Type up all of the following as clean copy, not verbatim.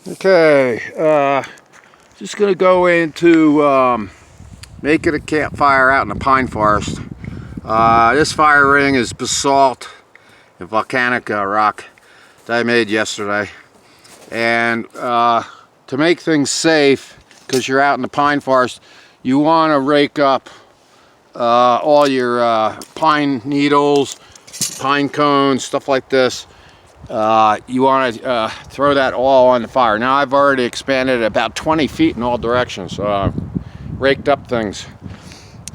Okay, just gonna go into making a campfire out in the pine forest. This fire ring is basalt and volcanic rock that I made yesterday. And to make things safe, because you're out in the pine forest, you want to rake up all your pine needles, pine cones, stuff like this. You want to throw that all on the fire. Now I've already expanded it about 20 feet in all directions, raked up things.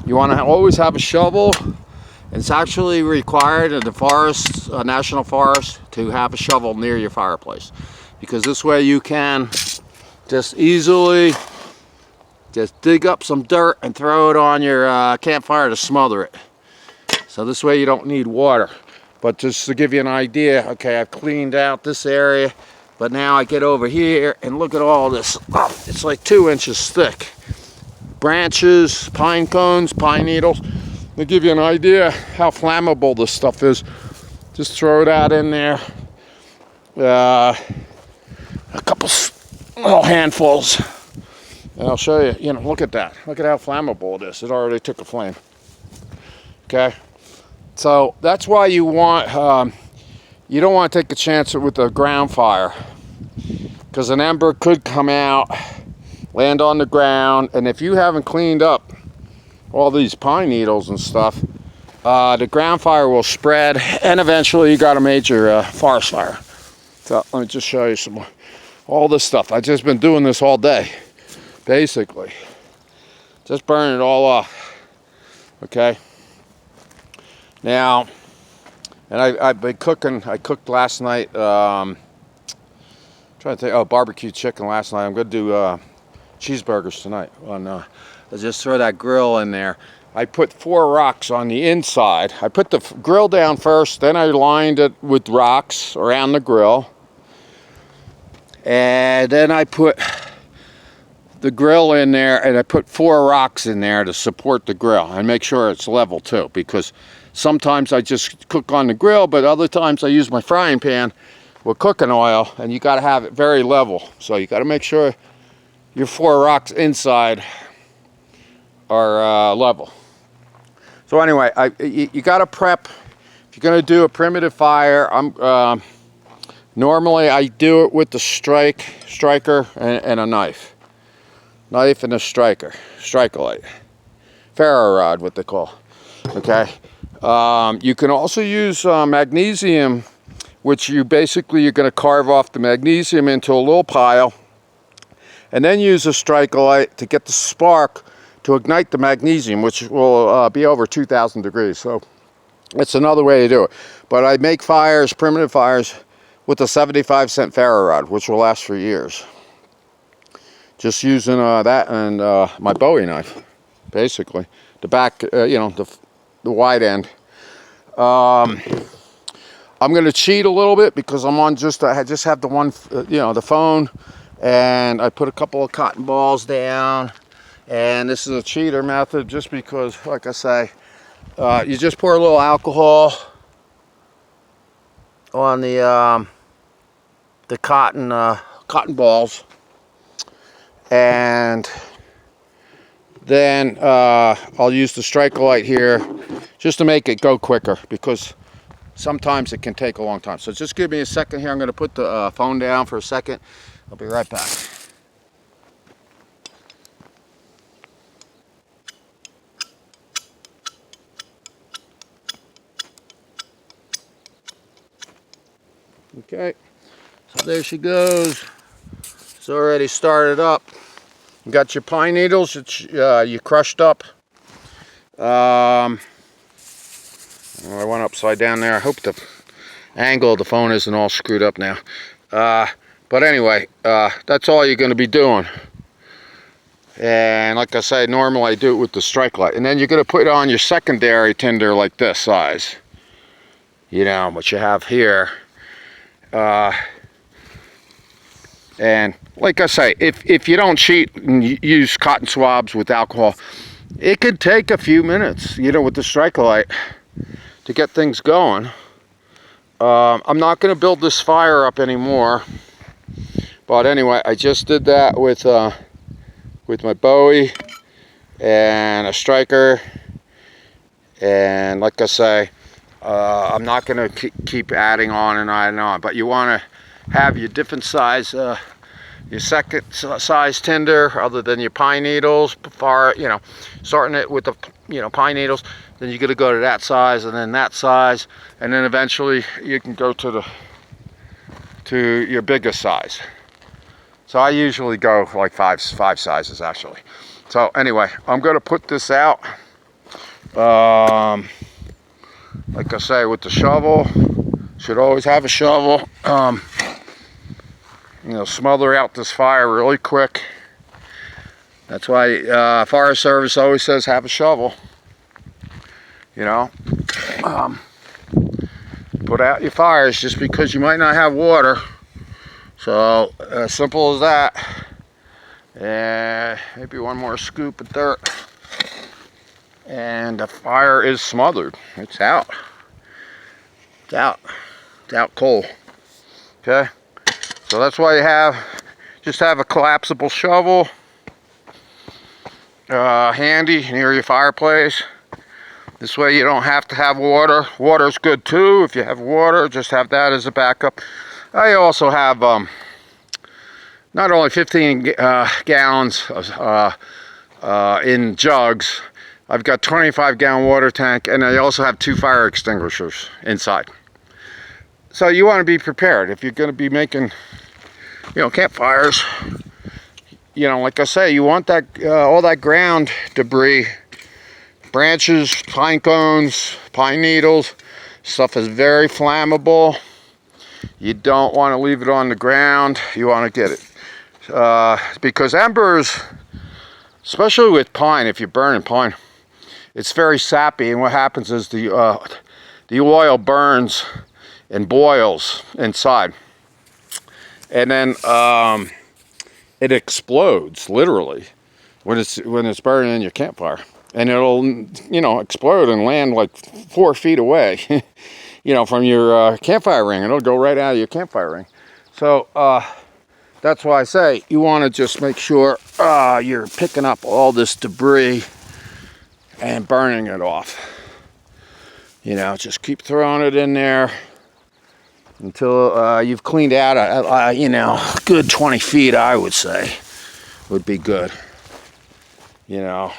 You want to always have a shovel. It's actually required in the forest, national forest, to have a shovel near your fireplace, because this way you can just easily just dig up some dirt and throw it on your campfire to smother it. So this way you don't need water. But just to give you an idea, okay, I've cleaned out this area, but now I get over here and look at all this. Oh, it's like 2 inches thick. Branches, pine cones, pine needles. To give you an idea how flammable this stuff is, just throw that in there. A couple little handfuls. And I'll show you, look at that. Look at how flammable it is. It already took a flame. Okay. So that's why you want, you don't want to take a chance with a ground fire, because an ember could come out, land on the ground, and if you haven't cleaned up all these pine needles and stuff, the ground fire will spread, and eventually you got a major forest fire. So let me just show you some more. All this stuff. I've just been doing this all day, basically. Just burning it all off. Okay. Now, and I've been cooking. I cooked last night. Trying to think. Barbecue chicken last night. I'm going to do cheeseburgers tonight. I just throw that grill in there. I put 4 rocks on the inside. I put the grill down first, then I lined it with rocks around the grill, and then I put the grill in there, and I put 4 rocks in there to support the grill and make sure it's level too, because sometimes I just cook on the grill, but other times I use my frying pan with cooking oil, and you got to have it very level. So you got to make sure your 4 rocks inside are level. So anyway, you got to prep. If you're going to do a primitive fire, normally I do it with the striker and a knife and a striker light, ferro rod, what they call. Okay. You can also use magnesium, which you're going to carve off the magnesium into a little pile, and then use a striker light to get the spark to ignite the magnesium, which will be over 2,000 degrees. So it's another way to do it. But I make fires, primitive fires, with a 75-cent ferro rod, which will last for years. Just using that and my Bowie knife, basically. The back, the wide end. I'm going to cheat a little bit because I'm on I just have the one, the phone, and I put a couple of cotton balls down. And this is a cheater method just because, like I say, you just pour a little alcohol on the cotton balls, and then I'll use the striker light here just to make it go quicker, because sometimes it can take a long time. So just give me a second here. I'm going to put the phone down for a second. I'll be right back. Okay, so there she goes. It's already started up. You got your pine needles that you crushed up. I went upside down there. I hope the angle of the phone isn't all screwed up now. But anyway, that's all you're going to be doing. And like I said, normally I do it with the strike light. And then you're going to put on your secondary tinder like this size. What you have here. And like I say, if you don't cheat and use cotton swabs with alcohol, it could take a few minutes, with the striker light to get things going. I'm not going to build this fire up anymore, But anyway, I just did that with my Bowie and a striker, and like I say, I'm not going to keep adding on and on and on, but you want to have your different size, your second size tinder, other than your pine needles. Starting it with the pine needles, then you're going to go to that size, and then that size, and then eventually you can go to your biggest size. So I usually go like five sizes actually. So anyway, I'm going to put this out. Like I say, with the shovel, should always have a shovel. Smother out this fire really quick. That's why Fire Service always says have a shovel. Put out your fires just because you might not have water. So as simple as that. And maybe one more scoop of dirt. And the fire is smothered. It's out. It's out. It's out cold. Okay? So that's why you just have a collapsible shovel handy near your fireplace. This way you don't have to have water. Water's good too. If you have water, just have that as a backup. I also have not only 15 gallons in jugs. I've got 25-gallon water tank, and I also have 2 fire extinguishers inside. So you want to be prepared if you're going to be making, campfires. Like I say, you want that all that ground debris, branches, pine cones, pine needles. Stuff is very flammable. You don't want to leave it on the ground. You want to get it because embers, especially with pine, if you're burning pine, it's very sappy, and what happens is the oil burns and boils inside, and then it explodes literally when it's burning in your campfire, and it'll explode and land like 4 feet away, from your campfire ring, and it'll go right out of your campfire ring. So that's why I say you want to just make sure you're picking up all this debris and burning it off. Just keep throwing it in there until you've cleaned out a good 20 feet, I would say, would be good. I'll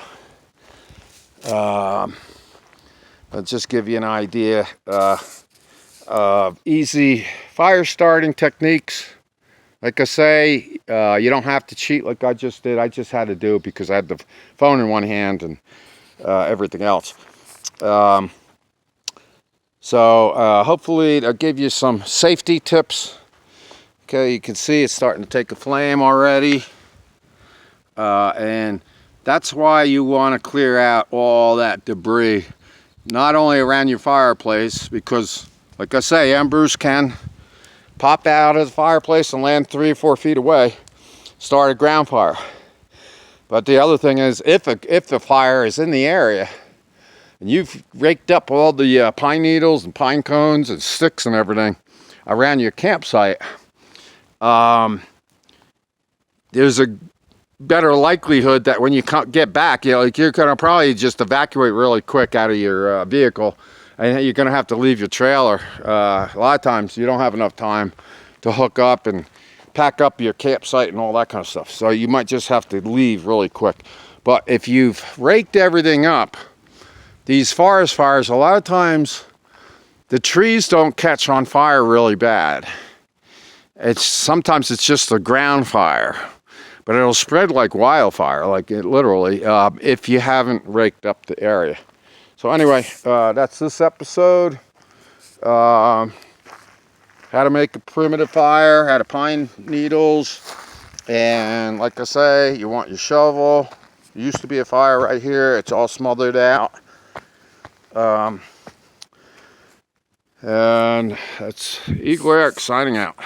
just give you an idea of easy fire starting techniques. Like I say, you don't have to cheat like I just did. I just had to do it because I had the phone in one hand and everything else. So hopefully I'll give you some safety tips. Okay, you can see it's starting to take a flame already. And that's why you want to clear out all that debris, not only around your fireplace, because like I say, embers can pop out of the fireplace and land 3 or 4 feet away, start a ground fire. But the other thing is, if the fire is in the area and you've raked up all the pine needles and pine cones and sticks and everything around your campsite, there's a better likelihood that when you get back, you're going to probably just evacuate really quick out of your vehicle, and you're going to have to leave your trailer. A lot of times you don't have enough time to hook up and pack up your campsite and all that kind of stuff. So you might just have to leave really quick. But if you've raked everything up, these forest fires, a lot of times the trees don't catch on fire really bad. Sometimes it's just a ground fire, but it'll spread like wildfire, like it literally, if you haven't raked up the area. So anyway, that's this episode. How to make a primitive fire, how to pine needles, and like I say, you want your shovel. There used to be a fire right here. It's all smothered out. And that's Eagle Eric signing out.